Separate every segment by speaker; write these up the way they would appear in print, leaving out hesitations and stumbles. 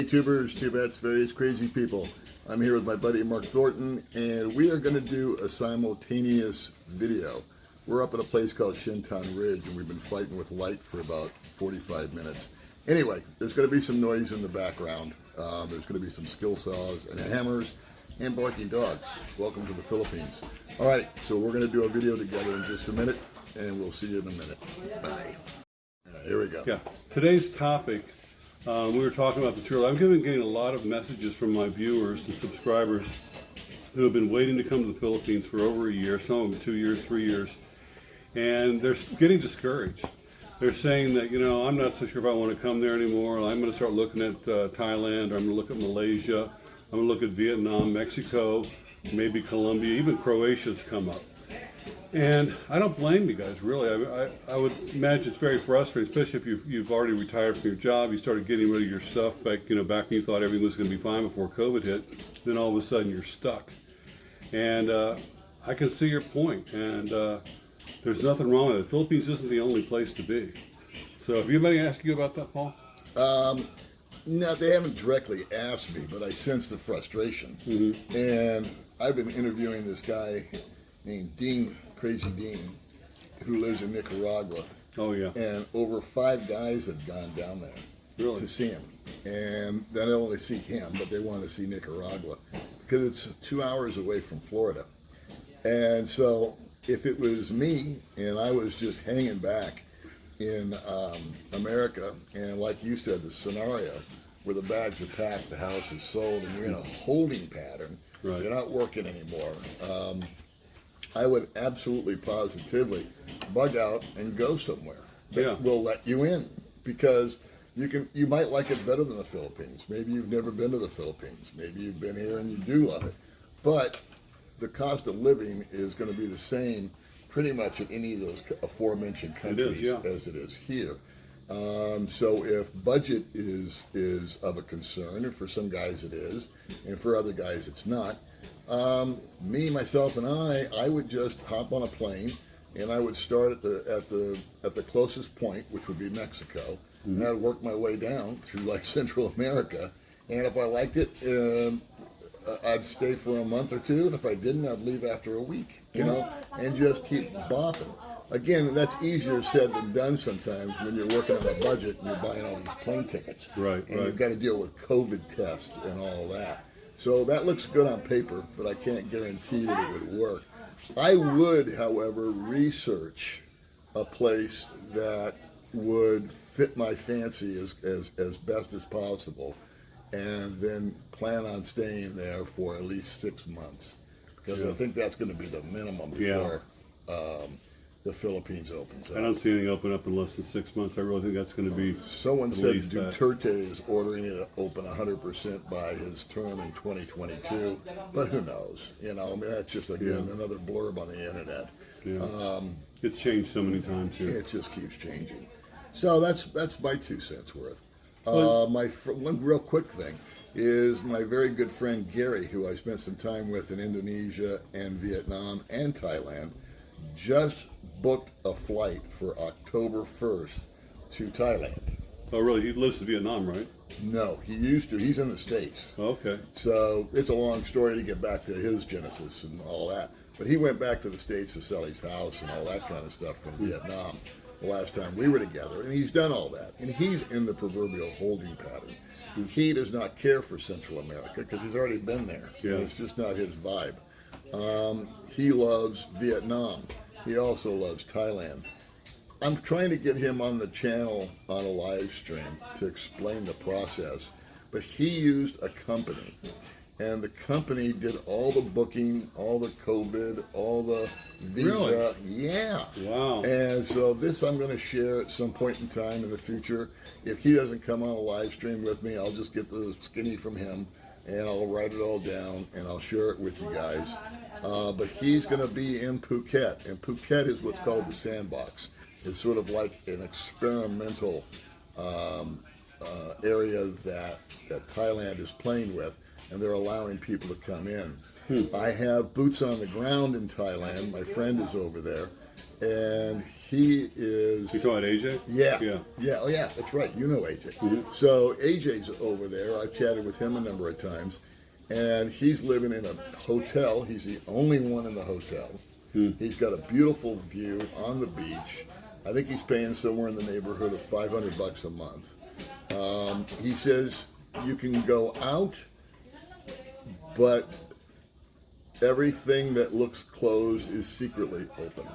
Speaker 1: YouTubers, Tibets, various crazy people. I'm here with my buddy Mark Thornton, and we are going to do a simultaneous video. We're up at a place called Shinton Ridge, and we've been fighting with light for about 45 minutes. Anyway, there's going to be some noise in the background. There's going to be some skill saws and hammers and barking dogs. Welcome to the Philippines. All right, so we're going to do a video together in just a minute, and we'll see you in a minute. Bye. Here we go.
Speaker 2: Yeah, today's topic, we were talking about the tour. I'm getting a lot of messages from my viewers and subscribers who have been waiting to come to the Philippines for over a year, some of them 2 years, 3 years, and they're getting discouraged. They're saying that, I'm not so sure if I want to come there anymore. I'm going to start looking at Thailand, I'm going to look at Malaysia, I'm going to look at Vietnam, Mexico, maybe Colombia, even Croatia's come up. And I don't blame you guys, really. I would imagine it's very frustrating, especially if you've already retired from your job, you started getting rid of your stuff back when you thought everything was going to be fine before COVID hit, then all of a sudden you're stuck. And I can see your point, and there's nothing wrong with it. The Philippines isn't the only place to be. So have anybody asked you about that, Paul?
Speaker 1: No, they haven't directly asked me, but I sense the frustration. Mm-hmm. And I've been interviewing this guy named Crazy Dean, who lives in Nicaragua.
Speaker 2: Oh, yeah.
Speaker 1: And over 5 guys have gone down there to see him. And they don't only see him, but they want to see Nicaragua because it's 2 hours away from Florida. And so if it was me and I was just hanging back in America, and like you said, the scenario where the bags are packed, the house is sold, and you're in a holding pattern, right. You're not working anymore, I would absolutely positively bug out and go somewhere that will let you in, because you might like it better than the Philippines. Maybe you've never been to the Philippines. Maybe you've been here and you do love it. But the cost of living is going to be the same pretty much in any of those aforementioned countries as it is here. So if budget is of a concern, and for some guys it is, and for other guys it's not, me, myself, and I would just hop on a plane, and I would start at the closest point, which would be Mexico, and I'd work my way down through like Central America, and if I liked it, I'd stay for a month or two, and if I didn't, I'd leave after a week, and just keep bopping. Again, that's easier said than done sometimes when you're working on a budget and you're buying all these plane tickets.
Speaker 2: Right.
Speaker 1: You've got to deal with COVID tests and all that. So that looks good on paper, but I can't guarantee that it would work. I would, however, research a place that would fit my fancy as best as possible, and then plan on staying there for at least 6 months, because I think that's going to be the minimum before the Philippines opens up.
Speaker 2: I don't see anything open up in less than 6 months. I really think that's going to be
Speaker 1: Someone said Duterte is ordering it to open 100% by his term in 2022, but who knows? That's just, again, another blurb on the internet.
Speaker 2: Yeah. It's changed so many times here.
Speaker 1: It just keeps changing. So that's my 2 cents worth. One real quick thing is my very good friend Gary, who I spent some time with in Indonesia and Vietnam and Thailand, just booked a flight for October 1st to Thailand.
Speaker 2: Oh, really? He lives in Vietnam, right?
Speaker 1: No, he used to. He's in the States.
Speaker 2: Okay.
Speaker 1: So it's a long story to get back to his genesis and all that. But he went back to the States to sell his house and all that kind of stuff from Vietnam the last time we were together. And he's done all that. And he's in the proverbial holding pattern. He does not care for Central America because he's already been there.
Speaker 2: Yeah.
Speaker 1: It's just not his vibe. He loves Vietnam. He also loves Thailand. I'm trying to get him on the channel on a live stream to explain the process, but he used a company, and the company did all the booking, all the COVID, all the visa.
Speaker 2: Really?
Speaker 1: Yeah.
Speaker 2: Wow.
Speaker 1: And so this I'm going to share at some point in time in the future. If he doesn't come on a live stream with me, I'll just get the skinny from him, and I'll write it all down, and I'll share it with you guys. But he's going to be in Phuket, and Phuket is what's called the sandbox. It's sort of like an experimental area that Thailand is playing with, and they're allowing people to come in. I have boots on the ground in Thailand. My friend is over there, and he is.
Speaker 2: You talking about AJ?
Speaker 1: Yeah. Oh, yeah. That's right. You know AJ. So AJ's over there. I've chatted with him a number of times, and he's living in a hotel. He's the only one in the hotel. He's got a beautiful view on the beach. I think he's paying somewhere in the neighborhood of $500 a month. He says you can go out, but everything that looks closed is secretly open.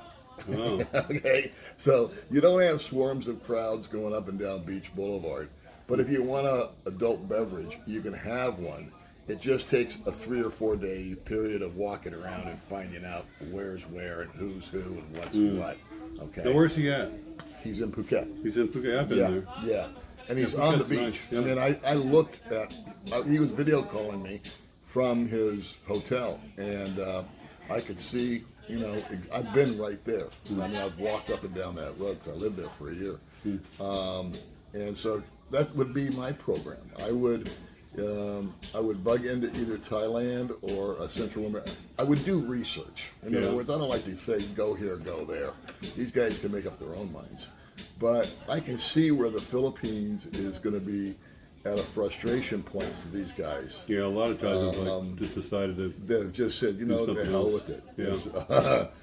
Speaker 2: Oh.
Speaker 1: Okay, so you don't have swarms of crowds going up and down Beach Boulevard, but if you want an adult beverage, you can have one. It just takes a 3 or 4 day period of walking around and finding out where's where and who's who and what's what. Okay.
Speaker 2: Now, where's he at?
Speaker 1: He's in Phuket.
Speaker 2: He's in Phuket. I've been
Speaker 1: Yeah,
Speaker 2: there.
Speaker 1: yeah. And he's
Speaker 2: Yeah,
Speaker 1: on the
Speaker 2: Phuket's
Speaker 1: beach.
Speaker 2: nice, yeah.
Speaker 1: I mean, I looked at, he was video calling me from his hotel, and I could see, you know, I've been right there. I mean, I've walked up and down that road 'cause I lived there for a year. And so that would be my program. I would bug into either Thailand or Central America. I would do research. In other words, I don't like to say go here, go there. These guys can make up their own minds. But I can see where the Philippines is going to be at a frustration point for these guys.
Speaker 2: Yeah, a lot of times it's like just decided to.
Speaker 1: They've just said, you know, the
Speaker 2: something
Speaker 1: hell
Speaker 2: else.
Speaker 1: with it.
Speaker 2: Yeah.
Speaker 1: It's,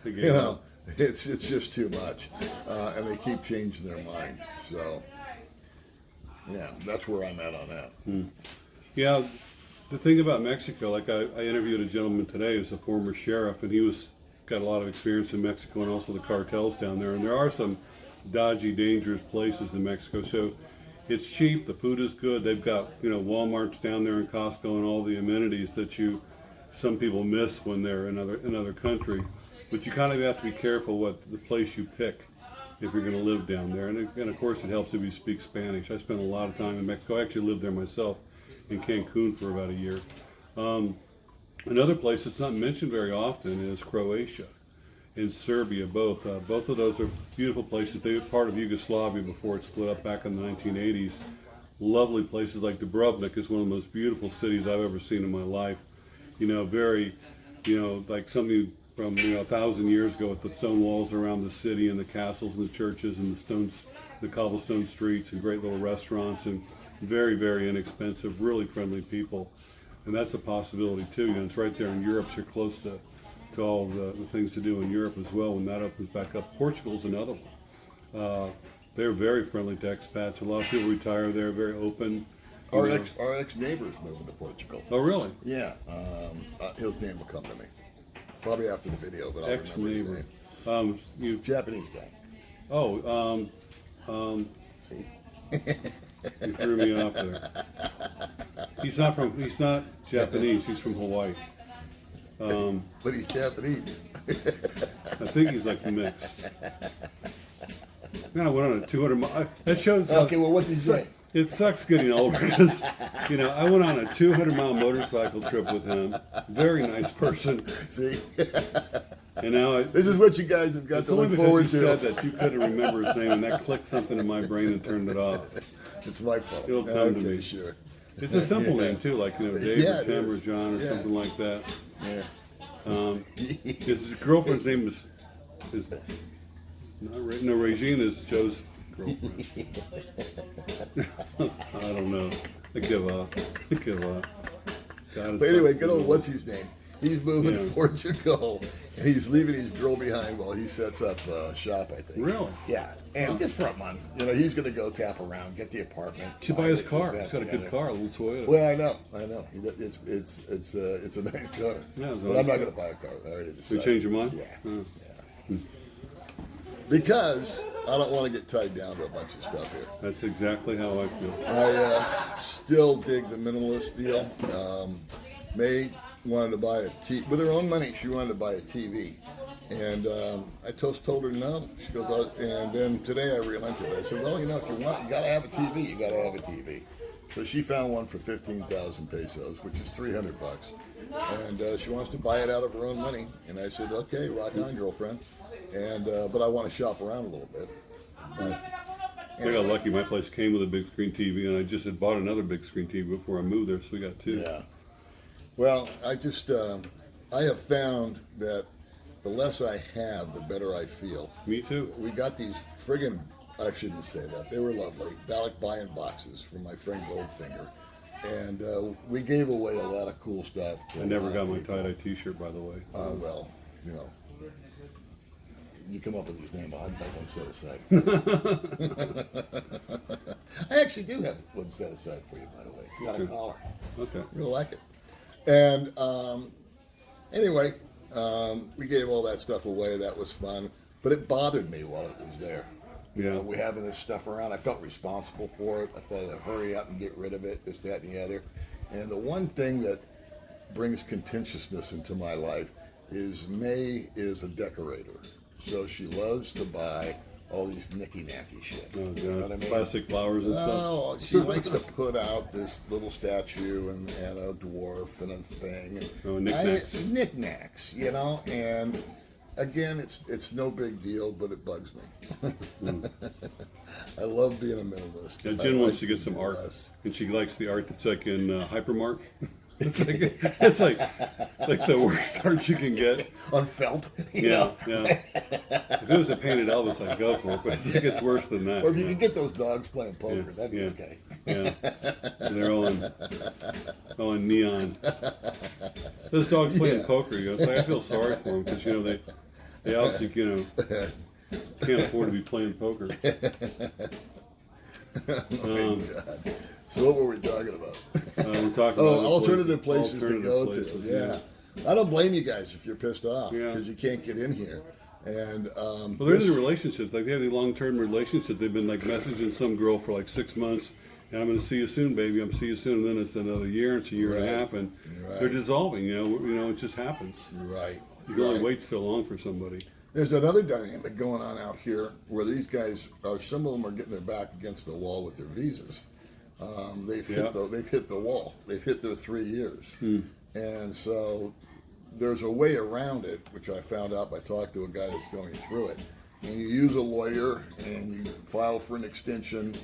Speaker 2: They gave
Speaker 1: you
Speaker 2: up.
Speaker 1: know, it's just too much, and they keep changing their mind. So, yeah, that's where I'm at on that.
Speaker 2: Yeah, the thing about Mexico, like I interviewed a gentleman today who's a former sheriff, and he got a lot of experience in Mexico and also the cartels down there. And there are some dodgy, dangerous places in Mexico. So it's cheap, the food is good. They've got, you know, Walmart's down there and Costco and all the amenities that some people miss when they're in another country. But you kind of have to be careful what the place you pick if you're going to live down there. And of course it helps if you speak Spanish. I spent a lot of time in Mexico. I actually lived there myself in Cancun for about a year. Another place that's not mentioned very often is Croatia and Serbia. Both of those are beautiful places. They were part of Yugoslavia before it split up back in the 1980s. Lovely places like Dubrovnik is one of the most beautiful cities I've ever seen in my life. You know, very, you know, like something from 1,000 years ago with the stone walls around the city and the castles and the churches and the cobblestone streets and great little restaurants and very, very inexpensive, really friendly people. And that's a possibility too. You know, it's right there in Europe, so you're close to all the things to do in Europe as well when that opens back up. Portugal's another one. They're very friendly to expats. A lot of people retire there, very open.
Speaker 1: Our ex neighbor's moving to Portugal.
Speaker 2: Oh, really?
Speaker 1: Yeah, his name will come to me probably after the video, but I'll remember his
Speaker 2: Ex-neighbor.
Speaker 1: name. Japanese guy.
Speaker 2: Oh,
Speaker 1: See,
Speaker 2: you threw me off there. He's not Japanese. He's from Hawaii.
Speaker 1: but he's Japanese.
Speaker 2: I think he's like mixed. Man, I went on a 200 mile. That shows.
Speaker 1: Okay, well, what's his name?
Speaker 2: It sucks getting older because, you know, I went on a 200-mile motorcycle trip with him. Very nice person.
Speaker 1: See,
Speaker 2: And now
Speaker 1: this is what you guys have got
Speaker 2: it's
Speaker 1: to
Speaker 2: only
Speaker 1: look
Speaker 2: because
Speaker 1: forward
Speaker 2: you said
Speaker 1: to.
Speaker 2: that you couldn't remember his name, and that clicked something in my brain and turned it off.
Speaker 1: It's my fault.
Speaker 2: It'll come
Speaker 1: okay,
Speaker 2: to me.
Speaker 1: Sure.
Speaker 2: It's a simple
Speaker 1: Yeah.
Speaker 2: name too, like Dave
Speaker 1: Yeah,
Speaker 2: or
Speaker 1: it
Speaker 2: Tim or
Speaker 1: is.
Speaker 2: John or
Speaker 1: Yeah.
Speaker 2: something like that.
Speaker 1: Yeah.
Speaker 2: His girlfriend's name is not Regina is Joe's girlfriend. I don't know. I give up. God,
Speaker 1: But anyway, good old what's his name? He's moving
Speaker 2: Yeah.
Speaker 1: to Portugal, and he's leaving his girl behind while he sets up shop. I think.
Speaker 2: Really?
Speaker 1: Yeah, and just for a month. You know, he's going to go tap around, get the apartment.
Speaker 2: You should buy his
Speaker 1: this,
Speaker 2: car.
Speaker 1: that,
Speaker 2: He's got a
Speaker 1: the
Speaker 2: good
Speaker 1: other.
Speaker 2: car, a little Toyota.
Speaker 1: Well, I know. It's a nice car.
Speaker 2: Yeah, it's a
Speaker 1: but
Speaker 2: nice
Speaker 1: I'm not
Speaker 2: car.
Speaker 1: going to buy a car. I already
Speaker 2: So you
Speaker 1: decided.
Speaker 2: change your mind?
Speaker 1: Yeah.
Speaker 2: Oh.
Speaker 1: Yeah. Because I don't want to get tied down to a bunch of stuff here.
Speaker 2: That's exactly how I feel.
Speaker 1: I still dig the minimalist deal. May wanted to buy a TV. With her own money, she wanted to buy a TV. And I told her no. She goes, and then today I relented. I said, well, you know, if you want, you got to have a TV. You got to have a TV. So she found one for 15,000 pesos, which is $300. And she wants to buy it out of her own money. And I said, okay, rock on, girlfriend. And but I want to shop around a little bit. But,
Speaker 2: I got lucky. My place came with a big screen TV, and I just had bought another big screen TV before I moved there, so we got two.
Speaker 1: yeah. Well, I just I have found that the less I have, the better I feel.
Speaker 2: Me too.
Speaker 1: We got these friggin', I shouldn't say that, they were lovely, Dalek buy-in boxes from my friend Goldfinger. And we gave away a lot of cool stuff.
Speaker 2: I never got my tie-dye t-shirt, by the way.
Speaker 1: Well, you know, you come up with these names, I'd like one set aside. I actually do have one set aside for you, by the way. It's got a collar.
Speaker 2: Okay.
Speaker 1: You'll like it. And anyway, we gave all that stuff away. That was fun. But it bothered me while it was there. You know, we having this stuff around. I felt responsible for it. I thought I'd hurry up and get rid of it, this, that, and the other. And the one thing that brings contentiousness into my life is May is a decorator. So she loves to buy all these nicky-nacky shit.
Speaker 2: Oh,
Speaker 1: You know what I mean?
Speaker 2: Plastic flowers and stuff.
Speaker 1: Oh, she likes to put out this little statue and a dwarf and a thing.
Speaker 2: Oh, knickknacks.
Speaker 1: Knickknacks, you know, and again, it's no big deal, but it bugs me. I love being a minimalist.
Speaker 2: Yeah, Jen wants to get some art, and she likes the art that's like in Hypermart. It's like the worst art you can get.
Speaker 1: On felt.
Speaker 2: Yeah. If it was a painted Elvis, I'd go for it, but it gets worse than that.
Speaker 1: Or if you can get those dogs playing poker, that'd be okay.
Speaker 2: Yeah, they're all in neon. Those dogs playing poker, you know, it's like I feel sorry for them because, you know, they obviously, you know, can't afford to be playing poker.
Speaker 1: Oh my God. So what were we talking about?
Speaker 2: We're talking about
Speaker 1: alternative places to go
Speaker 2: places,
Speaker 1: to. Yeah. I don't blame you guys if you're pissed off
Speaker 2: Yeah.
Speaker 1: because you can't get in here. And
Speaker 2: well, there's the relationships. Like they have the long-term relationships. They've been like messaging some girl for like 6 months, and I'm going to see you soon, baby. I'm see you soon. And then it's another year. It's a year and a half, and they're dissolving. You know, it just happens.
Speaker 1: Right.
Speaker 2: You can only wait so long for somebody.
Speaker 1: There's another dynamic going on out here where these guys are. Some of them are getting their back against the wall with their visas. They've hit the wall. They've hit their 3 years, and so there's a way around it, which I found out by talking to a guy that's going through it. And you use a lawyer, and you file for an extension,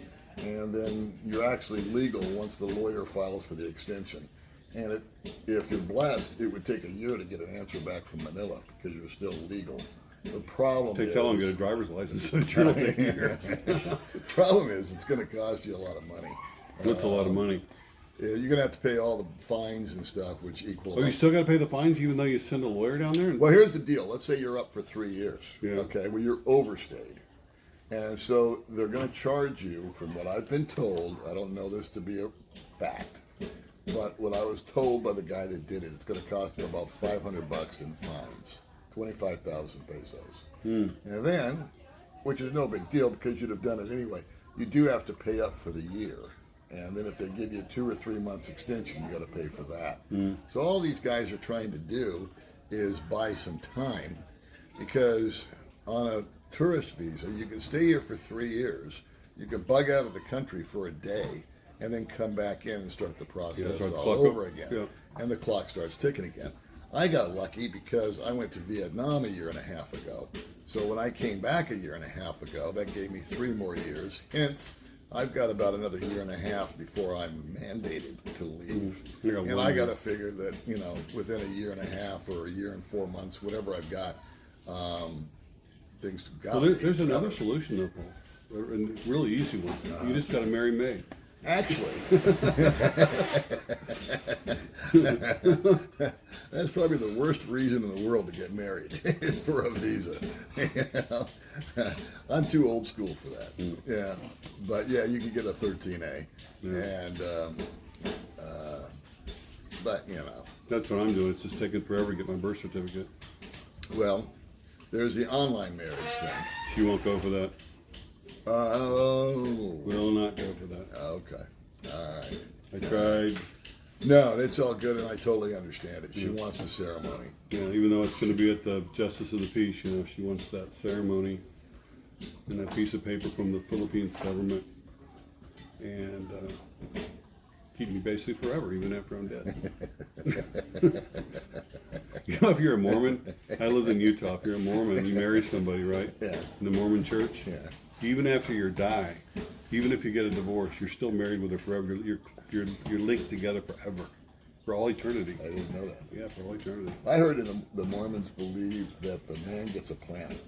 Speaker 1: and then you're actually legal once the lawyer files for the extension. And if you're blessed, it would take a year to get an answer back from Manila because you're still legal. The problem
Speaker 2: Take how long to get a driver's license? So you're not here.
Speaker 1: The problem is it's going to cost you a lot of money.
Speaker 2: That's a lot of money.
Speaker 1: Yeah, you're going to have to pay all the fines and stuff, which equal.
Speaker 2: Oh, you still got to pay the fines even though you send a lawyer down there?
Speaker 1: Well, here's the deal. Let's say you're up for 3 years.
Speaker 2: Yeah.
Speaker 1: Okay, well, you're overstayed. And so they're going to charge you, from what I've been told, I don't know this to be a fact, but what I was told by the guy that did it, it's going to cost you about $500 in fines, 25,000 pesos. And then, which is no big deal because you'd have done it anyway, you do have to pay up for the year. And then if they give you a 2 or 3 months extension, you got to pay for that. So all these guys are trying to do is buy some time, because on a tourist visa, you can stay here for 3 years. You can bug out of the country for a day and then come back in and start the process all over again.
Speaker 2: Yeah.
Speaker 1: And the clock starts ticking again. I got lucky because I went to Vietnam a year and a half ago. So when I came back a year and a half ago, that gave me 3 more years. Hence, I've got about another year and a half before I'm mandated to leave. And I got to figure that, you know, within a year and a half or a year and 4 months, whatever I've got, things got to
Speaker 2: Well,
Speaker 1: be
Speaker 2: there's another
Speaker 1: covered.
Speaker 2: solution though, Paul. A really easy one. You just got to marry May.
Speaker 1: Actually, that's probably the worst reason in the world to get married is for a visa. You know? I'm too old school for that. Yeah, but yeah, you can get a 13A, and but you know,
Speaker 2: That's what I'm doing. It's just taking forever to get my birth certificate.
Speaker 1: well, there's the online marriage thing.
Speaker 2: She won't go for that.
Speaker 1: Oh,
Speaker 2: Will not go for that.
Speaker 1: okay, all right.
Speaker 2: I tried.
Speaker 1: No, it's all good, and I totally understand it. She wants the ceremony.
Speaker 2: Yeah, even though it's going to be at the Justice of the Peace, you know, she wants that ceremony and that piece of paper from the Philippines government, and keep me basically forever, even after I'm dead. You know, if you're a Mormon, I lived in Utah. If you're a Mormon, you marry somebody, right?
Speaker 1: Yeah.
Speaker 2: In the Mormon church.
Speaker 1: Yeah.
Speaker 2: Even after you die, even if you get a divorce, you're still married with her forever. You're linked together forever. For all eternity.
Speaker 1: I didn't know that.
Speaker 2: Yeah, for all eternity.
Speaker 1: I heard the Mormons believe that the man gets a planet.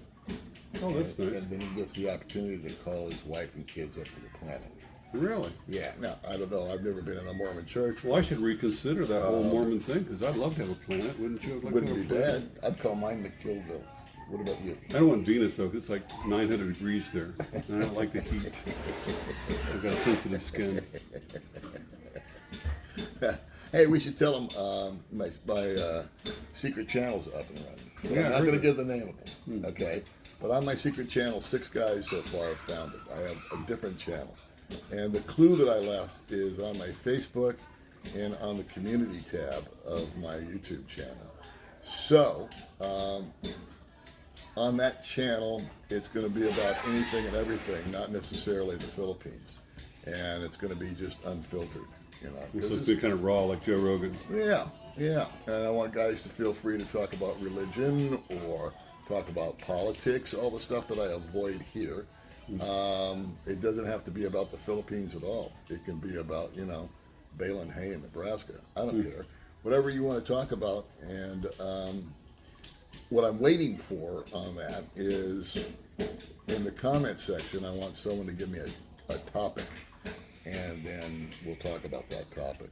Speaker 2: Oh, that's nice.
Speaker 1: And then he gets the opportunity to call his wife and kids up to the planet.
Speaker 2: Really?
Speaker 1: Yeah. Now, I don't know. I've never been in a Mormon church.
Speaker 2: Well, I should reconsider that whole Mormon thing, because I'd love to have a planet, wouldn't you? Like
Speaker 1: Wouldn't be bad. I'd call mine McKillville. What about you?
Speaker 2: I don't want Venus, though, 'cause it's like 900 degrees there. And I don't like the heat. I've got sensitive skin.
Speaker 1: Hey, we should tell them my secret channel's up and running. But
Speaker 2: Yeah,
Speaker 1: I'm
Speaker 2: I
Speaker 1: not
Speaker 2: heard
Speaker 1: going to
Speaker 2: that.
Speaker 1: give the name of them, okay? But on my secret channel, 6 guys so far have found it. I have a different channel. And the clue that I left is on my Facebook and on the community tab of my YouTube channel. So, on that channel, it's going to be about anything and everything, not necessarily the Philippines. And it's going to be just unfiltered, you know. 'Cause
Speaker 2: So it's been kind of raw, like Joe Rogan.
Speaker 1: yeah, yeah. And I want guys to feel free to talk about religion or talk about politics, all the stuff that I avoid here. It doesn't have to be about the Philippines at all. It can be about, you know, baling hay in Nebraska. I don't care. Whatever you want to talk about. And what I'm waiting for on that is in the comment section, I want someone to give me a topic. And then we'll talk about that topic.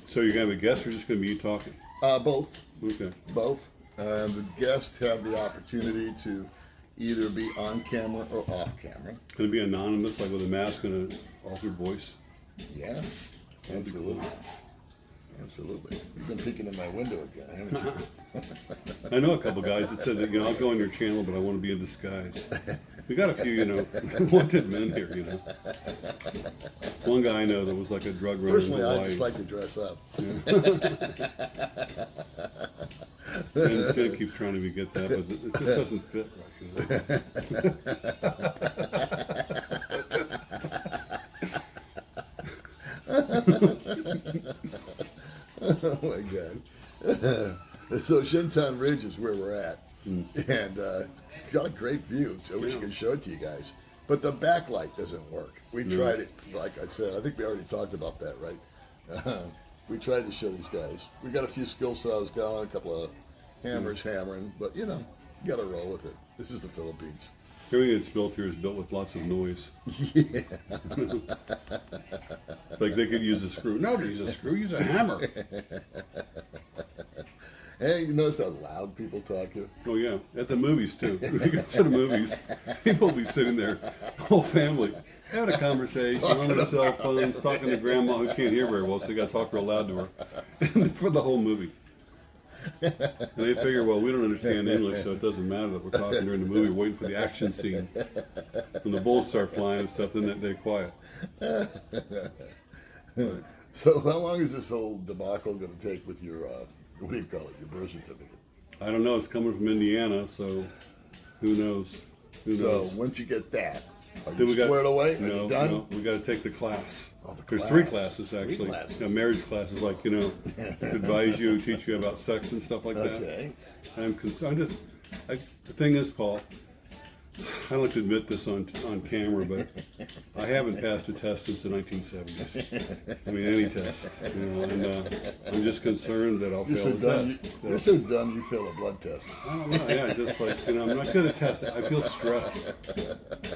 Speaker 2: So you're going to have a guest, or just going to be you talking?
Speaker 1: Both.
Speaker 2: Okay.
Speaker 1: Both. The guests have the opportunity to either be on camera or off camera.
Speaker 2: Going to be anonymous, like with a mask and an altered voice?
Speaker 1: Yeah, absolutely. Absolutely. You've been peeking in my window again, haven't you?
Speaker 2: I know a couple guys that said that, you know, I'll go on your channel, but I want to be in disguise. We got a few, you know, wanted men here, you know. One guy I know that was like a drug runner in
Speaker 1: Personally, I
Speaker 2: Hawaii.
Speaker 1: just like to dress up.
Speaker 2: And Jen keeps trying to get that, but it just doesn't fit right.
Speaker 1: Oh my God. So Shinton Ridge is where we're at. And it's got a great view. I wish I could show it to you guys. But the backlight doesn't work. We tried it, like I said. I think we already talked about that, right? We tried to show these guys. We got a few skill saws going, a couple of hammers hammering, but you know, you got to roll with it. This is the Philippines.
Speaker 2: Everything that's built here is built with lots of noise.
Speaker 1: Yeah.
Speaker 2: It's like they could use a screw. No, use a screw, use a hammer.
Speaker 1: Hey, you notice how loud people talk here?
Speaker 2: Oh yeah, at the movies too. If you go to the movies, people will be sitting there, whole family, having a conversation on their cell phones, talking to grandma who can't hear very well, so they got to talk real loud to her for the whole movie. And they figure, well, we don't understand English, so it doesn't matter that we're talking during the movie, waiting for the action scene. When the bullets start flying and stuff, then they're quiet.
Speaker 1: So how long is this whole debacle going to take with your, what do you call it, your birth certificate?
Speaker 2: I don't know. It's coming from Indiana, so who knows? Who
Speaker 1: So
Speaker 2: knows?
Speaker 1: once you get that, are
Speaker 2: Then
Speaker 1: you squared away? Are
Speaker 2: No,
Speaker 1: you done?
Speaker 2: no, we got to take the class.
Speaker 1: Oh, the
Speaker 2: There's
Speaker 1: class.
Speaker 2: 3 classes actually.
Speaker 1: classes.
Speaker 2: Marriage classes, like advise you, teach you about sex and stuff like that.
Speaker 1: Okay.
Speaker 2: The thing is, Paul, I don't like to admit this on camera, but I haven't passed a test since the 1970s. I mean, any test, and I'm just concerned that I'll
Speaker 1: You're
Speaker 2: fail
Speaker 1: so
Speaker 2: the
Speaker 1: dumb.
Speaker 2: test.
Speaker 1: You're so dumb. You fail a blood test.
Speaker 2: I don't know. Yeah, just like I'm not good at testing. I feel stressed,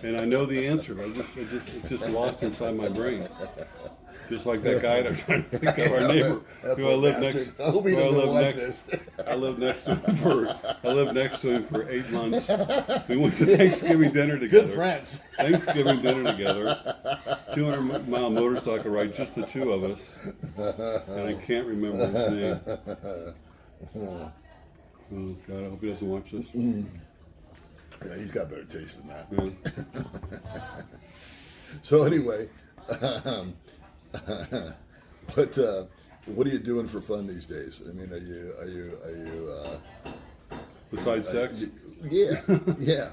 Speaker 2: and I know the answer. But it's just lost inside my brain. Just like that guy that I'm trying to think of, our neighbor, who I live next.
Speaker 1: I hope he doesn't watch this.
Speaker 2: I lived next to him for 8 months. We went to Thanksgiving dinner together.
Speaker 1: Good friends.
Speaker 2: Thanksgiving dinner together. 200-mile motorcycle ride, just the 2 of us. And I can't remember his name. Oh God, I hope he doesn't watch this.
Speaker 1: Yeah, he's got better taste than that.
Speaker 2: Yeah.
Speaker 1: So anyway, what are you doing for fun these days? I mean, are you
Speaker 2: Besides sex?
Speaker 1: yeah, yeah.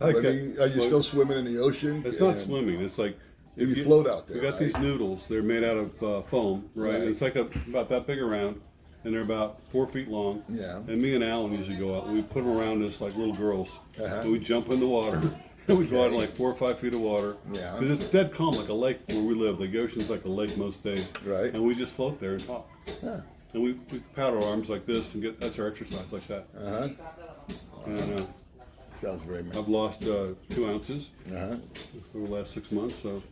Speaker 1: I mean, are you still swimming in the ocean?
Speaker 2: It's not
Speaker 1: And
Speaker 2: swimming. It's like
Speaker 1: You float out there,
Speaker 2: We got
Speaker 1: right?
Speaker 2: these noodles. They're made out of foam, right?
Speaker 1: Right.
Speaker 2: It's like about that big around, and they're about 4 feet long.
Speaker 1: Yeah.
Speaker 2: And me and Alan usually go out. And we put them around us like little girls.
Speaker 1: Uh-huh.
Speaker 2: And we jump in the water, We go out in like 4 or 5 feet of water.
Speaker 1: Yeah.
Speaker 2: Because it's dead calm, like a lake where we live. The ocean's like a lake most days.
Speaker 1: Right.
Speaker 2: And we just float there and talk.
Speaker 1: Huh.
Speaker 2: And we paddle our arms like this and that's our exercise like that.
Speaker 1: Uh-huh.
Speaker 2: And
Speaker 1: Sounds very nice.
Speaker 2: I've lost 2 ounces
Speaker 1: Uh-huh.
Speaker 2: over the last 6 months, so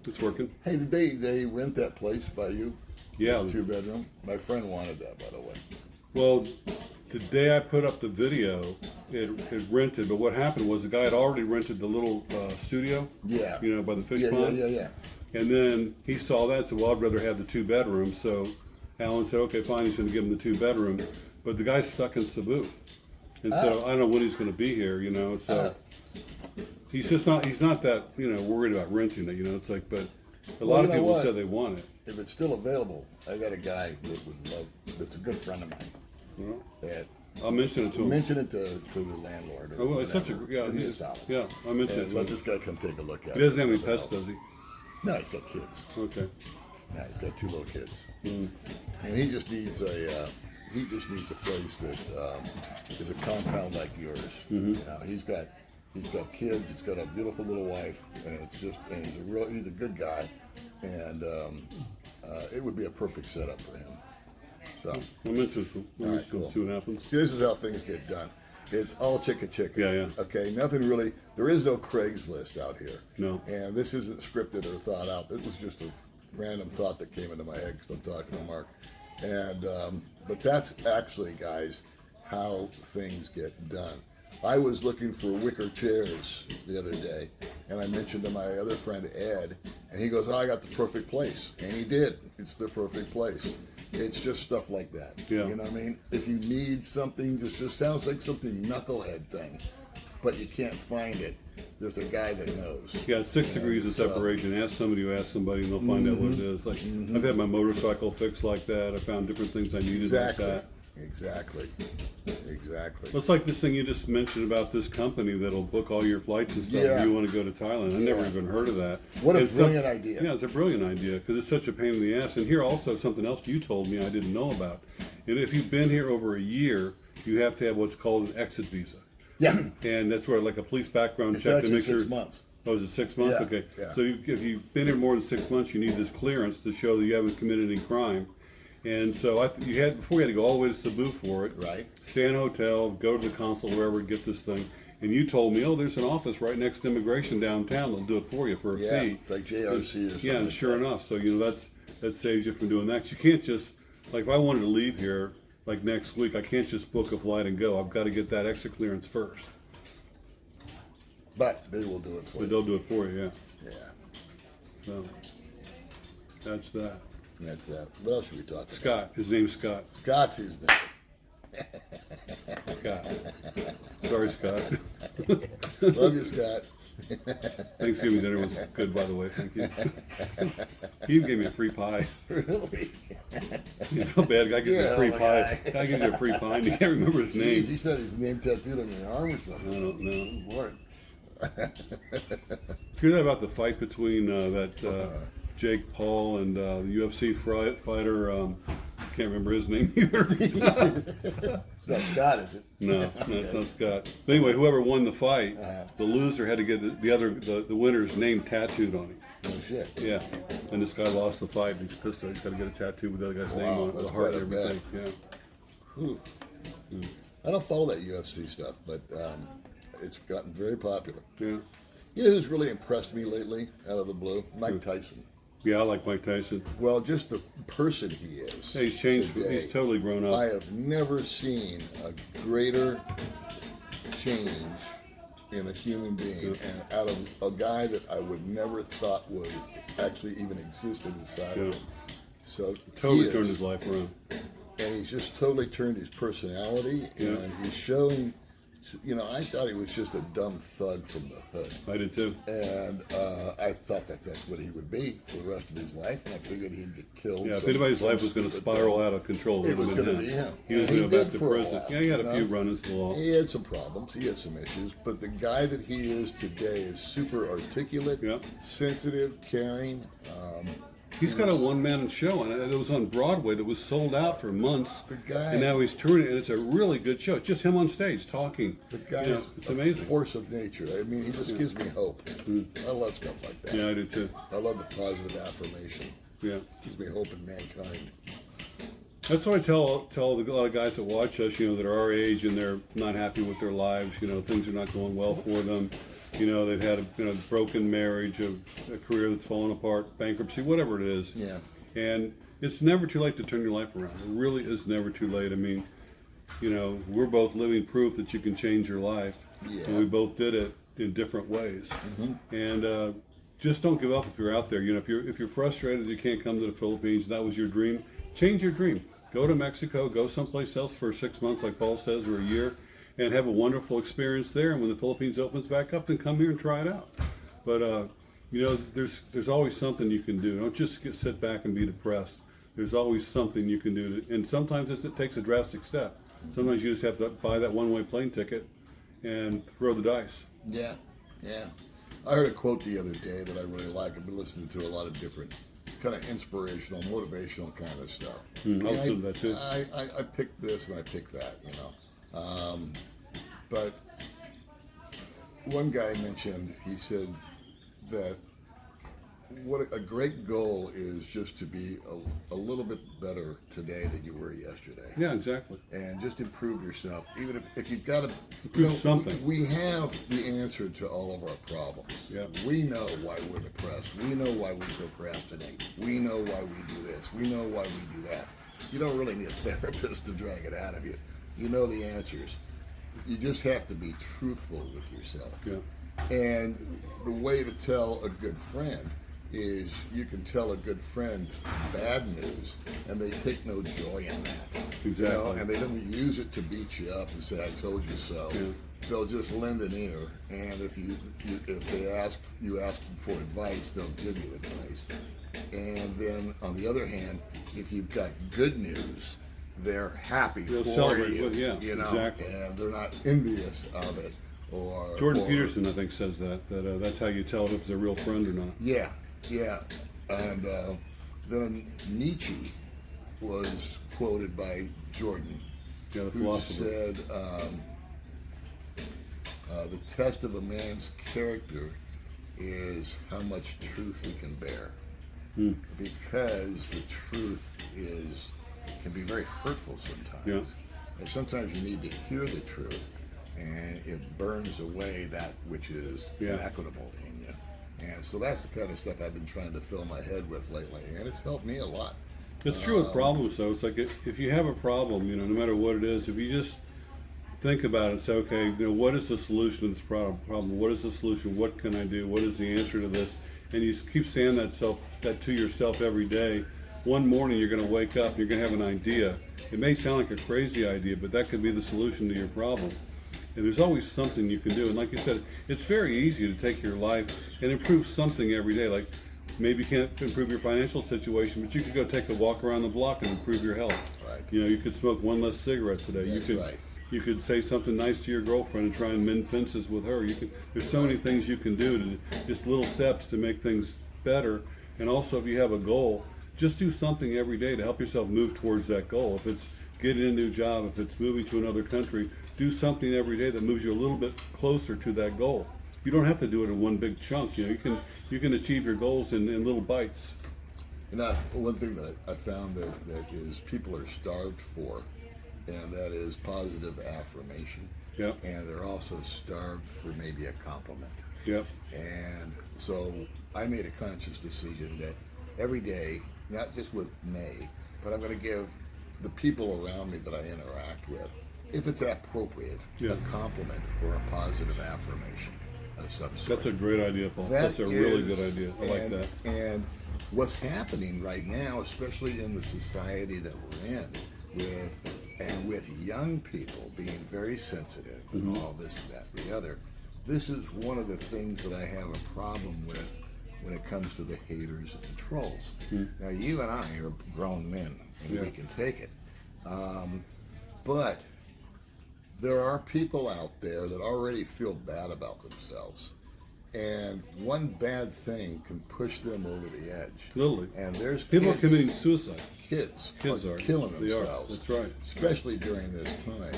Speaker 2: it's working.
Speaker 1: Hey, did they rent that place by you?
Speaker 2: Yeah.
Speaker 1: 2-bedroom? My friend wanted that, by the way.
Speaker 2: Well, the day I put up the video, it rented, but what happened was the guy had already rented the little studio.
Speaker 1: Yeah.
Speaker 2: You know, by the fish
Speaker 1: Yeah,
Speaker 2: pond.
Speaker 1: yeah.
Speaker 2: And then he saw that and said, well, I'd rather have the 2-bedroom. So Alan said, okay, fine, he's going to give him the 2-bedroom. But the guy's stuck in Cebu. And so I don't know when he's going to be here, you know. So he's not that, you know, worried about renting it, you know. It's like, but a lot of people said they want it.
Speaker 1: If it's still available, I got a guy that would love, that's a good friend of mine.
Speaker 2: Well,
Speaker 1: That
Speaker 2: I'll mention it to him.
Speaker 1: mention it to the landlord. Or
Speaker 2: Oh, well, it's such a,
Speaker 1: whatever.
Speaker 2: yeah,
Speaker 1: It's solid.
Speaker 2: yeah, I'll mention it
Speaker 1: And
Speaker 2: to
Speaker 1: let
Speaker 2: him.
Speaker 1: this guy come take a look at it.
Speaker 2: He doesn't have any pets, does he?
Speaker 1: No, he's got kids.
Speaker 2: Okay.
Speaker 1: No, he's got 2 little kids. And he just needs a place that is a compound like yours. You know, he's got kids. He's got a beautiful little wife, and he's a good guy, and it would be a perfect setup for him. So
Speaker 2: I'll mention it to him.
Speaker 1: All right,
Speaker 2: We'll
Speaker 1: cool.
Speaker 2: see what happens.
Speaker 1: this is how things get done. It's all chicka.
Speaker 2: Yeah, yeah.
Speaker 1: Okay, nothing really. There is no Craigslist out here.
Speaker 2: No.
Speaker 1: And this isn't scripted or thought out. This was just a random thought that came into my head because I'm talking to Mark. And but that's actually, guys, how things get done. I was looking for wicker chairs the other day, and I mentioned to my other friend Ed, and he goes, "Oh, I got the perfect place," and he did. It's the perfect place. It's just stuff like that.
Speaker 2: Yeah.
Speaker 1: You know what I mean? If you need something, just sounds like something knucklehead thing, but you can't find it. There's a guy that knows.
Speaker 2: Yeah, 6 degrees of separation. Ask somebody who asked somebody, and they'll find out what it is. Like I've had my motorcycle fixed like that. I found different things I needed
Speaker 1: Exactly.
Speaker 2: like that.
Speaker 1: Exactly.
Speaker 2: Well, it's like this thing you just mentioned about this company that'll book all your flights and stuff
Speaker 1: Yeah.
Speaker 2: if you want to go to Thailand. I never even heard of that.
Speaker 1: What a
Speaker 2: It's
Speaker 1: brilliant idea.
Speaker 2: Yeah, it's a brilliant idea because it's such a pain in the ass. And here also something else you told me I didn't know about. And if you've been here over a year, you have to have what's called an exit visa.
Speaker 1: Yeah.
Speaker 2: And that's where like a police background
Speaker 1: It's
Speaker 2: check to
Speaker 1: actually
Speaker 2: make sure.
Speaker 1: 6 months.
Speaker 2: Oh, is it 6 months?
Speaker 1: Yeah,
Speaker 2: Okay.
Speaker 1: yeah.
Speaker 2: So if you've been here more than 6 months, you need this clearance to show that you haven't committed any crime. And so before you had to go all the way to Cebu for it.
Speaker 1: Right.
Speaker 2: Stay in a hotel, go to the consul, wherever, get this thing. And you told me, oh, there's an office right next to immigration downtown. They'll do it for you for a
Speaker 1: Yeah.
Speaker 2: fee.
Speaker 1: It's like JRC or something.
Speaker 2: Yeah, and
Speaker 1: like
Speaker 2: sure
Speaker 1: that.
Speaker 2: enough. So, you know, that saves you from doing that. 'Cause you can't just, like if I wanted to leave here, like next week, I can't just book a flight and go. I've got to get that exit clearance first.
Speaker 1: But they will do it for
Speaker 2: But
Speaker 1: you.
Speaker 2: they'll do it for you, yeah.
Speaker 1: Yeah.
Speaker 2: So, that's that.
Speaker 1: That's that. What else should we talk about?
Speaker 2: Scott. His name's Scott.
Speaker 1: Scott's his name.
Speaker 2: Scott. Sorry, Scott.
Speaker 1: Love you, Scott.
Speaker 2: Thanksgiving dinner was good, by the way. Thank you. He even gave me a free pie.
Speaker 1: Really?
Speaker 2: You feel bad. Guy gives you
Speaker 1: Yeah,
Speaker 2: a free
Speaker 1: oh my
Speaker 2: pie.
Speaker 1: God.
Speaker 2: Guy gives you a free pie, and you can't remember his
Speaker 1: Jeez,
Speaker 2: name.
Speaker 1: he said his name tattooed on your arm or
Speaker 2: I
Speaker 1: something.
Speaker 2: don't know.
Speaker 1: Lord.
Speaker 2: Hear that about the fight between Jake Paul and the UFC fighter? I can't remember his name either.
Speaker 1: It's not Scott, is it?
Speaker 2: No, it's not Scott. But anyway, whoever won the fight, the loser had to get the winner's name tattooed on him.
Speaker 1: No shit.
Speaker 2: Yeah, and this guy lost the fight. And he's pissed. He's got to get a tattoo with the other guy's name
Speaker 1: Wow,
Speaker 2: on it, with
Speaker 1: that's
Speaker 2: a heart
Speaker 1: quite
Speaker 2: and
Speaker 1: a bet.
Speaker 2: everything. Yeah.
Speaker 1: Whew. I don't follow that UFC stuff, but it's gotten very popular.
Speaker 2: Yeah.
Speaker 1: You know who's really impressed me lately, out of the blue? Mike Tyson.
Speaker 2: Yeah, I like Mike Tyson.
Speaker 1: Well, just the person he is.
Speaker 2: Yeah, he's changed.
Speaker 1: today.
Speaker 2: He's totally grown up.
Speaker 1: I have never seen a greater change in a human being, and out of a guy that I would never thought would actually even existed inside
Speaker 2: Yeah.
Speaker 1: of him. So
Speaker 2: Totally
Speaker 1: he
Speaker 2: turned
Speaker 1: is,
Speaker 2: his life around.
Speaker 1: and he's just totally turned his personality,
Speaker 2: Yeah.
Speaker 1: and he's showing. You know, I thought he was just a dumb thug from the hood.
Speaker 2: I did too.
Speaker 1: And I thought that that's what he would be for the rest of his life, and I figured he'd get killed.
Speaker 2: Yeah, if
Speaker 1: some-
Speaker 2: anybody's life
Speaker 1: some
Speaker 2: was going to
Speaker 1: stupid
Speaker 2: spiral
Speaker 1: thing.
Speaker 2: out of control,
Speaker 1: It was
Speaker 2: would have
Speaker 1: gonna
Speaker 2: been
Speaker 1: be him.
Speaker 2: He was
Speaker 1: And he
Speaker 2: going to go back
Speaker 1: did
Speaker 2: to
Speaker 1: for a
Speaker 2: prison.
Speaker 1: while,
Speaker 2: Yeah, he had
Speaker 1: you
Speaker 2: a few
Speaker 1: know?
Speaker 2: run-ins to the law.
Speaker 1: He had some problems. He had some issues, but the guy that he is today is super articulate,
Speaker 2: Yeah.
Speaker 1: sensitive, caring,
Speaker 2: He's got a one-man show, and it was on Broadway that was sold out for months.
Speaker 1: The guy,
Speaker 2: and now he's touring it, and it's a really good show. It's just him on stage talking.
Speaker 1: the guy
Speaker 2: You know,
Speaker 1: is
Speaker 2: it's
Speaker 1: a
Speaker 2: amazing.
Speaker 1: force of nature. I mean, he just gives me hope. I love stuff like that.
Speaker 2: Yeah, I do too.
Speaker 1: I love the positive affirmation.
Speaker 2: Yeah.
Speaker 1: Gives me hope in mankind.
Speaker 2: That's what I tell a lot of guys that watch us, you know, that are our age and they're not happy with their lives. You know, things are not going well for them. You know, they've had a broken marriage, a career that's fallen apart, bankruptcy, whatever it is.
Speaker 1: Yeah.
Speaker 2: And it's never too late to turn your life around. It really is never too late. I mean, you know, we're both living proof that you can change your life.
Speaker 1: Yeah.
Speaker 2: And we both did it in different ways. And just don't give up if you're out there. You know, if you're frustrated you can't come to the Philippines, that was your dream, change your dream. Go to Mexico, go someplace else for 6 months, like Paul says, or a year, and have a wonderful experience there. And when the Philippines opens back up, then come here and try it out. But you know, there's always something you can do. Don't just sit back and be depressed. There's always something you can do, and sometimes it takes a drastic step. Sometimes you just have to buy that one-way plane ticket and throw the dice.
Speaker 1: Yeah. Yeah. I heard a quote the other day that I really like. I've been listening to a lot of different kind of inspirational, motivational kind of stuff.
Speaker 2: I'll
Speaker 1: And
Speaker 2: listen to that too.
Speaker 1: I picked this and I picked that, you know. But one guy mentioned, he said that what a great goal is just to be a little bit better today than you were yesterday.
Speaker 2: Yeah, exactly.
Speaker 1: And just improve yourself. Even if you've got to
Speaker 2: Improve something.
Speaker 1: We have the answer to all of our problems.
Speaker 2: Yeah.
Speaker 1: We know why we're depressed. We know why we procrastinate. We know why we do this. We know why we do that. You don't really need a therapist to drag it out of you. You know the answers. You just have to be truthful with yourself.
Speaker 2: Yeah.
Speaker 1: And the way to tell a good friend is you can tell a good friend bad news and they take no joy in that.
Speaker 2: Exactly.
Speaker 1: You know, and they don't use it to beat you up and say, I told you so.
Speaker 2: Yeah.
Speaker 1: They'll just lend an ear, and if they ask them for advice, they'll give you advice. And then on the other hand, if you've got good news, they're happy
Speaker 2: They'll
Speaker 1: for
Speaker 2: celebrate
Speaker 1: you.
Speaker 2: with- yeah,
Speaker 1: you know,
Speaker 2: exactly.
Speaker 1: and they're not envious of it.
Speaker 2: Jordan
Speaker 1: or,
Speaker 2: Peterson, I think, says that that's how you tell if it's a real friend or not.
Speaker 1: Yeah, yeah. And then Nietzsche was quoted by Jordan,
Speaker 2: Yeah, the
Speaker 1: who
Speaker 2: philosopher.
Speaker 1: said, the test of a man's character is how much truth he can bear. Because the truth can be very hurtful sometimes.
Speaker 2: Yeah.
Speaker 1: And sometimes you need to hear the truth, and it burns away that which is
Speaker 2: Yeah.
Speaker 1: inequitable in you. And so that's the kind of stuff I've been trying to fill my head with lately, and it's helped me a lot.
Speaker 2: It's true with problems, though. It's like if you have a problem, you know, no matter what it is, if you just think about it and say, okay, you know, what is the solution to this problem? What is the solution? What can I do? What is the answer to this? And you keep saying that to yourself every day. One morning you're going to wake up, you're going to have an idea. It may sound like a crazy idea, but that could be the solution to your problem. And there's always something you can do. And like you said, it's very easy to take your life and improve something every day. Like maybe you can't improve your financial situation, but you could go take a walk around the block and improve your health.
Speaker 1: Right.
Speaker 2: You know, you could smoke one less cigarette today.
Speaker 1: That's
Speaker 2: you could,
Speaker 1: right.
Speaker 2: You could say something nice to your girlfriend and try and mend fences with her. There's so many things you can do, just little steps to make things better. And also, if you have a goal, just do something every day to help yourself move towards that goal. If it's getting a new job, if it's moving to another country, do something every day that moves you a little bit closer to that goal. You don't have to do it in one big chunk. You know, you can achieve your goals in little bites.
Speaker 1: And one thing that I found that is people are starved for, and that is positive affirmation.
Speaker 2: Yep.
Speaker 1: And they're also starved for maybe a compliment.
Speaker 2: Yep.
Speaker 1: And so I made a conscious decision that every day, not just with me, but I'm going to give the people around me that I interact with, if it's appropriate,
Speaker 2: Yeah.
Speaker 1: a compliment or a positive affirmation of some sort.
Speaker 2: That's a great idea, Paul.
Speaker 1: That
Speaker 2: That's a really
Speaker 1: is-
Speaker 2: good idea. I like that.
Speaker 1: And what's happening right now, especially in the society that we're in, with young people being very sensitive and all this, that, and the other, this is one of the things that I have a problem with when it comes to the haters and the trolls. Now, you and I are grown men, and
Speaker 2: Yeah.
Speaker 1: we can take it. But there are people out there that already feel bad about themselves. And one bad thing can push them over the edge.
Speaker 2: Literally.
Speaker 1: And there's
Speaker 2: People are
Speaker 1: kids,
Speaker 2: committing suicide.
Speaker 1: kids
Speaker 2: Are
Speaker 1: killing
Speaker 2: They are.
Speaker 1: themselves.
Speaker 2: That's right.
Speaker 1: Especially during this time.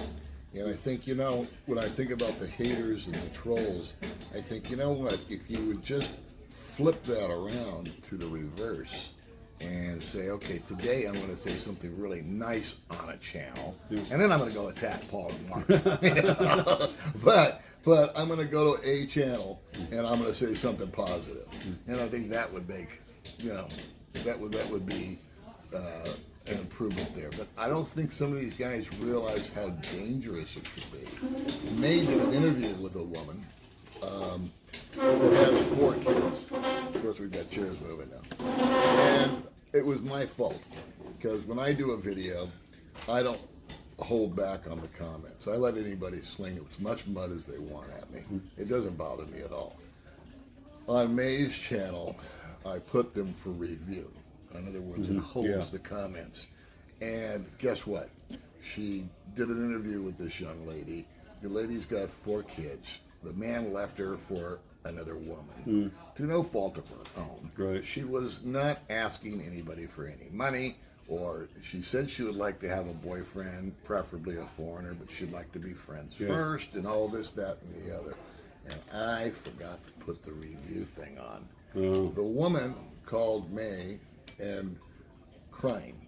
Speaker 1: And I think, you know, when I think about the haters and the trolls, I think, you know what, if you would just flip that around to the reverse and say, okay, today I'm going to say something really nice on a channel, and then I'm going to go attack Paul and Mark. But I'm going to go to a channel and I'm going to say something positive. And I think that would make, you know, that would be an improvement there. But I don't think some of these guys realize how dangerous it could be. May did an interview with a woman that has 4 kids. Of course, we've got chairs moving now. And it was my fault, because when I do a video, I don't hold back on the comments. I let anybody sling as much mud as they want at me. It doesn't bother me at all. On May's channel, I put them for review. In other words, it holds the comments. And guess what? She did an interview with this young lady. The lady's got 4 kids. The man left her for another woman, to no fault of her own.
Speaker 2: Right.
Speaker 1: She was not asking anybody for any money, or she said she would like to have a boyfriend, preferably a foreigner, but she'd like to be friends first, and all this, that, and the other. And I forgot to put the review thing on. The woman called May and crying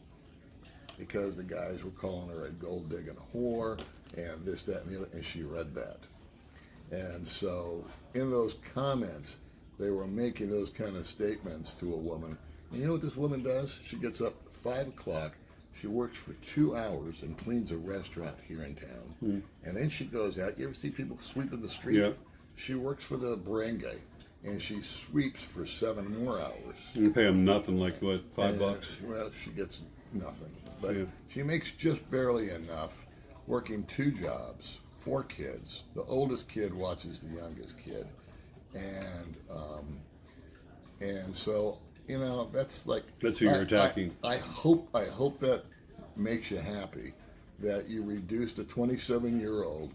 Speaker 1: because the guys were calling her a gold digging whore and this, that, and the other, and she read that. And so in those comments, they were making those kind of statements to a woman. And you know what this woman does? She gets up at 5 o'clock. She works for 2 hours and cleans a restaurant here in town. And then she goes out. You ever see people sweeping the street?
Speaker 2: Yeah.
Speaker 1: She works for the barangay, and she sweeps for 7 more hours.
Speaker 2: You pay them nothing, like what, $5?
Speaker 1: Well, she gets nothing. But she makes just barely enough, working 2 jobs, 4 kids. The oldest kid watches the youngest kid. And so, you know, that's like...
Speaker 2: That's who you're attacking.
Speaker 1: I hope that makes you happy, that you reduced a 27-year-old,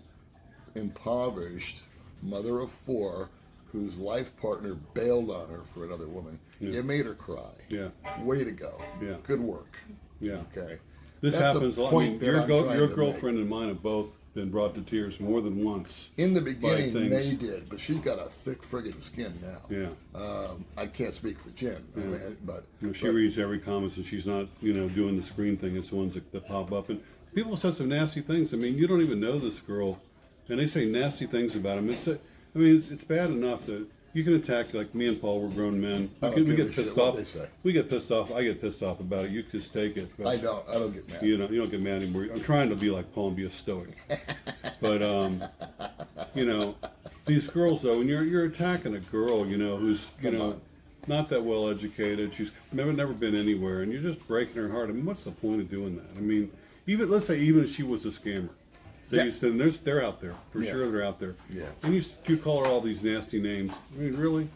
Speaker 1: impoverished mother of 4, whose life partner bailed on her for another woman. You made her cry.
Speaker 2: Yeah.
Speaker 1: Way to go.
Speaker 2: Yeah.
Speaker 1: Good work.
Speaker 2: Yeah.
Speaker 1: Okay.
Speaker 2: This
Speaker 1: That's
Speaker 2: happens
Speaker 1: the
Speaker 2: a lot. I
Speaker 1: point
Speaker 2: mean,
Speaker 1: that
Speaker 2: your
Speaker 1: I'm trying to
Speaker 2: girlfriend and mine have both been brought to tears more than once.
Speaker 1: In the beginning,
Speaker 2: things.
Speaker 1: May did, but she's got a thick friggin' skin now.
Speaker 2: Yeah.
Speaker 1: I can't speak for Jen, I mean, but
Speaker 2: You know, she reads every comment, and she's not, you know, doing the screen thing. It's the ones that pop up. And people said some nasty things. I mean, you don't even know this girl, and they say nasty things about him. It's bad enough that you can attack, like me and Paul, we're grown men. We get pissed off.
Speaker 1: They say.
Speaker 2: We get pissed off. I get pissed off about it. You just take it. But
Speaker 1: I don't get mad.
Speaker 2: you don't get mad anymore. I'm trying to be like Paul and be a stoic. But you know, these girls though, when you're attacking a girl, you know, who's not that well educated, she's never been anywhere, and you're just breaking her heart. I mean, what's the point of doing that? I mean, let's say if she was a scammer. So you said they're out there for sure. They're out there.
Speaker 1: Yeah.
Speaker 2: And you call her all these nasty names. I mean, really?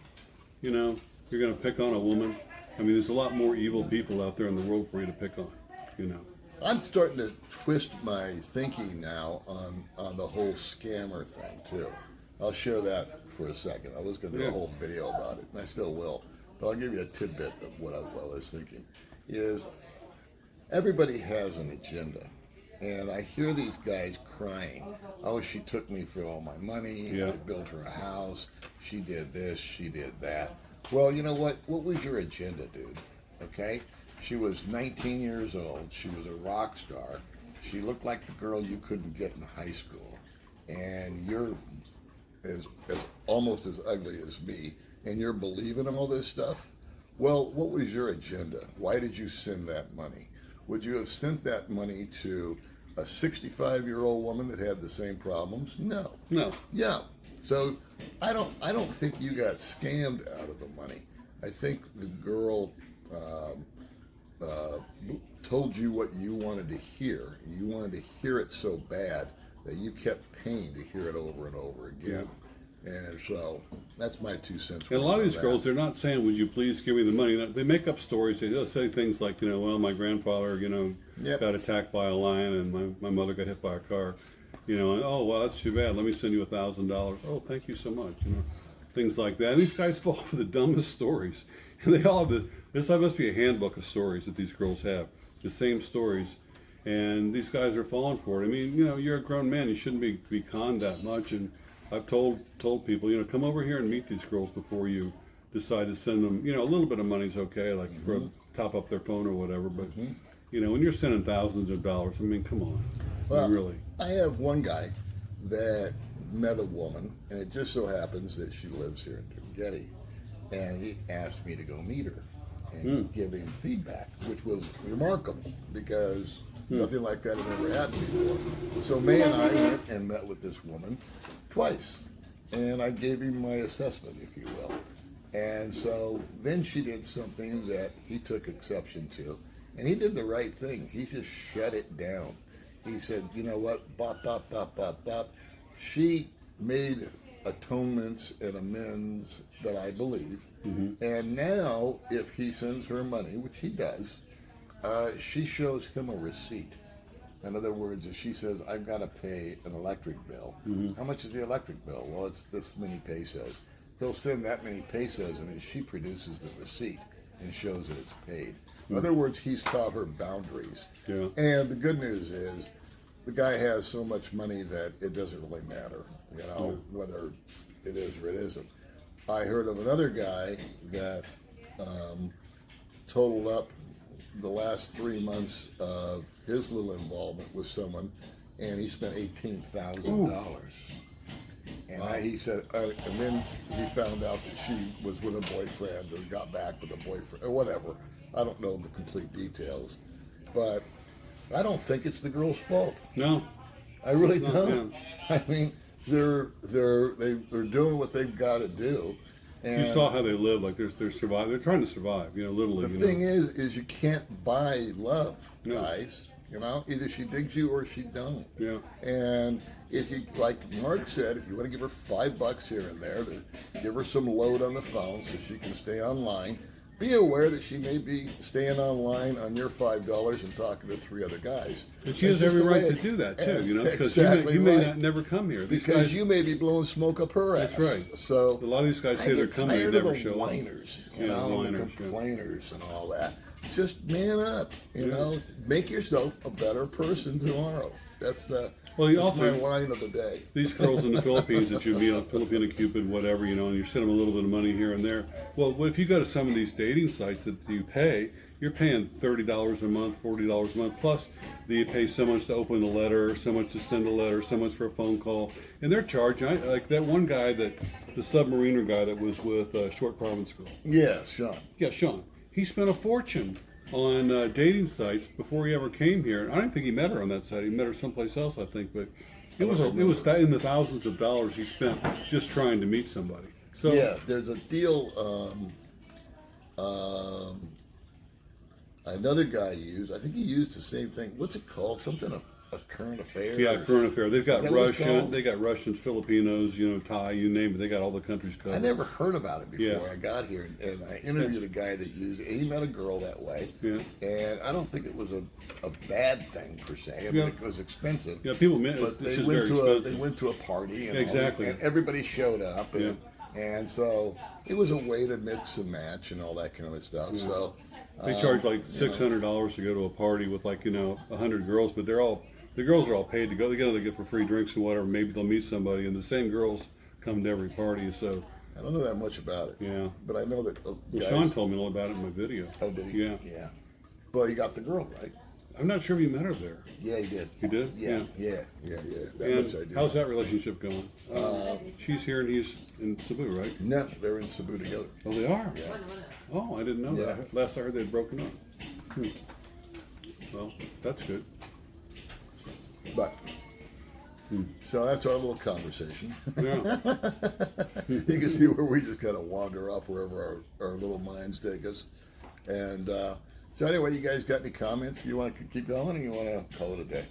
Speaker 2: You know, you're going to pick on a woman? I mean, there's a lot more evil people out there in the world for you to pick on. You know.
Speaker 1: I'm starting to twist my thinking now on the whole scammer thing too. I'll share that for a second. I was going to do a whole video about it, and I still will. But I'll give you a tidbit of what I was thinking. Is everybody has an agenda. And I hear these guys crying, oh, she took me for all my money, I built her a house, she did this, she did that. Well, you know what? What was your agenda, dude? Okay? She was 19 years old, she was a rock star, she looked like the girl you couldn't get in high school, and you're as almost as ugly as me, and you're believing all this stuff? Well, what was your agenda? Why did you send that money? Would you have sent that money to a 65-year-old woman that had the same problems? No. Yeah. So I don't think you got scammed out of the money. I think the girl told you what you wanted to hear. You wanted to hear it so bad that you kept paying to hear it over and over again. And so that's my 2 cents.
Speaker 2: And a lot of these girls, they're not saying, would you please give me the money? They make up stories. They'll say things like, you know, well, my grandfather, you know, got attacked by a lion, and my mother got hit by a car. You know, and, oh, well, that's too bad. Let me send you $1,000. Oh, thank you so much. You know, things like that. And these guys fall for the dumbest stories. And they all have this must be a handbook of stories that these girls have. The same stories. And these guys are falling for it. I mean, you know, you're a grown man. You shouldn't be conned that much. And I've told people, you know, come over here and meet these girls before you decide to send them. You know, a little bit of money's okay, like for top up their phone or whatever. But you know, when you're sending thousands of dollars, I mean, come on,
Speaker 1: Well,
Speaker 2: really.
Speaker 1: I have one guy that met a woman, and it just so happens that she lives here in Getty, and he asked me to go meet her and give him feedback, which was remarkable because nothing like that had ever happened before. So May and I went and met with this woman twice, and I gave him my assessment, if you will. And so then she did something that he took exception to, and he did the right thing. He just shut it down. He said, you know what, bop, bop, bop, bop, bop. She made atonements and amends that I believe. And now, if he sends her money, which he does, she shows him a receipt. In other words, if she says, I've got to pay an electric bill, how much is the electric bill? Well, it's this many pesos. He'll send that many pesos, and then she produces the receipt and shows that it's paid. In other words, he's taught her boundaries.
Speaker 2: Yeah.
Speaker 1: And the good news is, the guy has so much money that it doesn't really matter, you know, whether it is or it isn't. I heard of another guy that totaled up the last 3 months of his little involvement with someone, and he spent $18,000. And he said, and then he found out that she was with a boyfriend or got back with a boyfriend or whatever. I don't know the complete details, but I don't think it's the girl's fault.
Speaker 2: No,
Speaker 1: I really
Speaker 2: it's not
Speaker 1: don't.
Speaker 2: them.
Speaker 1: I mean, they're doing what they've got to do. And
Speaker 2: You saw how they live. Like they're surviving. They're trying to survive. You know, literally.
Speaker 1: the
Speaker 2: you
Speaker 1: thing
Speaker 2: know.
Speaker 1: is you can't buy love,
Speaker 2: No.
Speaker 1: guys. You know, either she digs you or she don't.
Speaker 2: Yeah.
Speaker 1: And if you, like Mark said, if you want to give her $5 here and there to give her some load on the phone so she can stay online, be aware that she may be staying online on your $5 and talking to 3 other guys.
Speaker 2: And she
Speaker 1: That's
Speaker 2: has every
Speaker 1: just the
Speaker 2: right
Speaker 1: way
Speaker 2: to
Speaker 1: it-
Speaker 2: do that too, you know, because
Speaker 1: Exactly
Speaker 2: you may
Speaker 1: right.
Speaker 2: not never come here. These
Speaker 1: Because
Speaker 2: guys,
Speaker 1: you may be blowing smoke up her ass.
Speaker 2: That's right.
Speaker 1: So
Speaker 2: a lot of these guys
Speaker 1: I
Speaker 2: say they're
Speaker 1: get
Speaker 2: coming, they
Speaker 1: tired
Speaker 2: never
Speaker 1: of the
Speaker 2: show up.
Speaker 1: whiners, you
Speaker 2: Yeah,
Speaker 1: know, and
Speaker 2: whiners,
Speaker 1: the
Speaker 2: yeah.
Speaker 1: complainers and all that. Just man up, you know. Make yourself a better person tomorrow. That's
Speaker 2: Well, you
Speaker 1: that's
Speaker 2: also-
Speaker 1: my line of the day.
Speaker 2: These girls in the Philippines that you meet on Filipino Cupid, whatever, you know, and you send them a little bit of money here and there. Well, if you go to some of these dating sites that you pay, you're paying $30 a month, $40 a month, plus you pay so much to open a letter, so much to send a letter, so much for a phone call, and they're charging. Like that one guy, the submariner guy that was with Short Province Girl.
Speaker 1: Yes, Sean.
Speaker 2: Yeah, Sean. He spent a fortune on dating sites before he ever came here. I don't think he met her on that site. He met her someplace else, I think. But it was in the thousands of dollars he spent just trying to meet somebody. So
Speaker 1: Yeah, there's a deal. Another guy used. I think he used the same thing. What's it called? Something a current affair.
Speaker 2: yeah, current affair. They've got
Speaker 1: Is that what it's
Speaker 2: Russian.
Speaker 1: called?
Speaker 2: They got Russians, Filipinos, you know, Thai, you name it. They got all the countries covered.
Speaker 1: I never heard about it before
Speaker 2: Yeah.
Speaker 1: I got here, and I interviewed a guy that used it. He met a girl that way,
Speaker 2: Yeah.
Speaker 1: and I don't think it was a bad thing per se. I mean,
Speaker 2: Yeah.
Speaker 1: it was expensive.
Speaker 2: Yeah, people admit
Speaker 1: But
Speaker 2: it's
Speaker 1: they
Speaker 2: just
Speaker 1: went
Speaker 2: very
Speaker 1: to
Speaker 2: expensive.
Speaker 1: they went to a party and
Speaker 2: Exactly.
Speaker 1: and everybody showed up, and so it was a way to mix and match and all that kind of stuff. So
Speaker 2: They charge like $600 to go to a party with 100 girls, but the girls are all paid to go. They get for free drinks and whatever. Maybe they'll meet somebody, and the same girls come to every party. So
Speaker 1: I don't know that much about it.
Speaker 2: yeah.
Speaker 1: But I know that.
Speaker 2: Well,
Speaker 1: guys-
Speaker 2: Sean told me all about it in my video.
Speaker 1: Oh, did he?
Speaker 2: Yeah.
Speaker 1: Yeah. Well, you got the girl right.
Speaker 2: I'm not sure if you met her there.
Speaker 1: Yeah, he did.
Speaker 2: You did?
Speaker 1: Yeah. That
Speaker 2: And
Speaker 1: much I do.
Speaker 2: how's that relationship going? She's here and he's in Cebu, right?
Speaker 1: No, they're in Cebu together.
Speaker 2: Oh, they are?
Speaker 1: Yeah.
Speaker 2: Oh, I didn't know
Speaker 1: Yeah.
Speaker 2: that. Last I heard they'd broken up. Well, that's good.
Speaker 1: But so that's our little conversation.
Speaker 2: Yeah.
Speaker 1: You can see where we just kind of wander off wherever our little minds take us. And so anyway, you guys got any comments? You want to keep going, or you want to call it a day?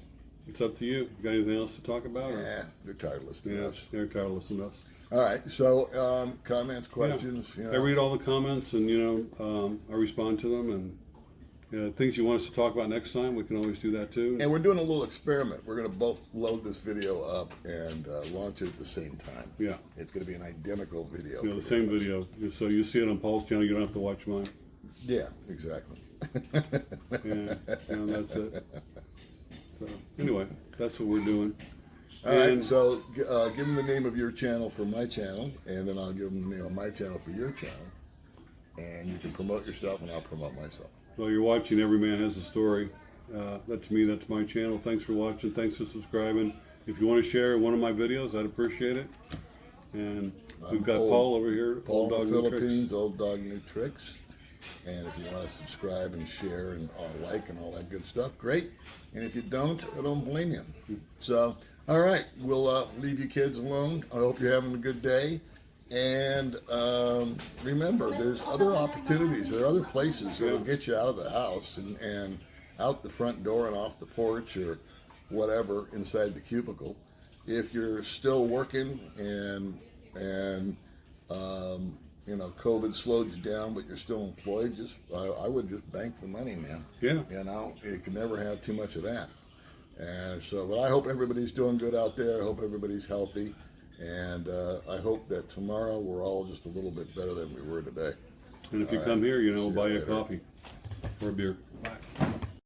Speaker 2: It's up to you. You got anything else to talk about? Or?
Speaker 1: Yeah, they're tired of listening to
Speaker 2: Yeah,
Speaker 1: us.
Speaker 2: they're tired of listening to us.
Speaker 1: All right. So comments, questions.
Speaker 2: Yeah.
Speaker 1: You
Speaker 2: I
Speaker 1: know.
Speaker 2: read all the comments and, I respond to them and things you want us to talk about next time, we can always do that too.
Speaker 1: And we're doing a little experiment. We're going to both load this video up and launch it at the same time.
Speaker 2: Yeah.
Speaker 1: It's going to be an identical video.
Speaker 2: The same video. So you see it on Paul's channel, you don't have to watch mine.
Speaker 1: Yeah, exactly.
Speaker 2: And that's it. So anyway, that's what we're doing.
Speaker 1: All right, so give them the name of your channel for my channel, and then I'll give them the name of my channel for your channel. And you can promote yourself, and I'll promote myself.
Speaker 2: Well, you're watching Every Man Has a Story. That's me, that's my channel. Thanks for watching, thanks for subscribing. If you want to share one of my videos, I'd appreciate it. And we've got Paul over here,
Speaker 1: Paul
Speaker 2: Old Dog
Speaker 1: in the
Speaker 2: New
Speaker 1: Philippines,
Speaker 2: Tricks.
Speaker 1: Old Dog New Tricks. And if you want to subscribe and share and like and all that good stuff, great. And if you don't, I don't blame you. So, all right, we'll leave you kids alone. I hope you're having a good day. And remember, there's other opportunities. There are other places that will get you out of the house and out the front door and off the porch or whatever inside the cubicle. If you're still working and you know, COVID slowed you down, but you're still employed, I would just bank the money, man.
Speaker 2: Yeah.
Speaker 1: You know, you can never have too much of that. And so, but I hope everybody's doing good out there. I hope everybody's healthy. And I hope that tomorrow we're all just a little bit better than we were today.
Speaker 2: And if you
Speaker 1: All
Speaker 2: come
Speaker 1: right.
Speaker 2: here, you know,
Speaker 1: See
Speaker 2: we'll buy
Speaker 1: you
Speaker 2: you a
Speaker 1: later.
Speaker 2: coffee or a beer.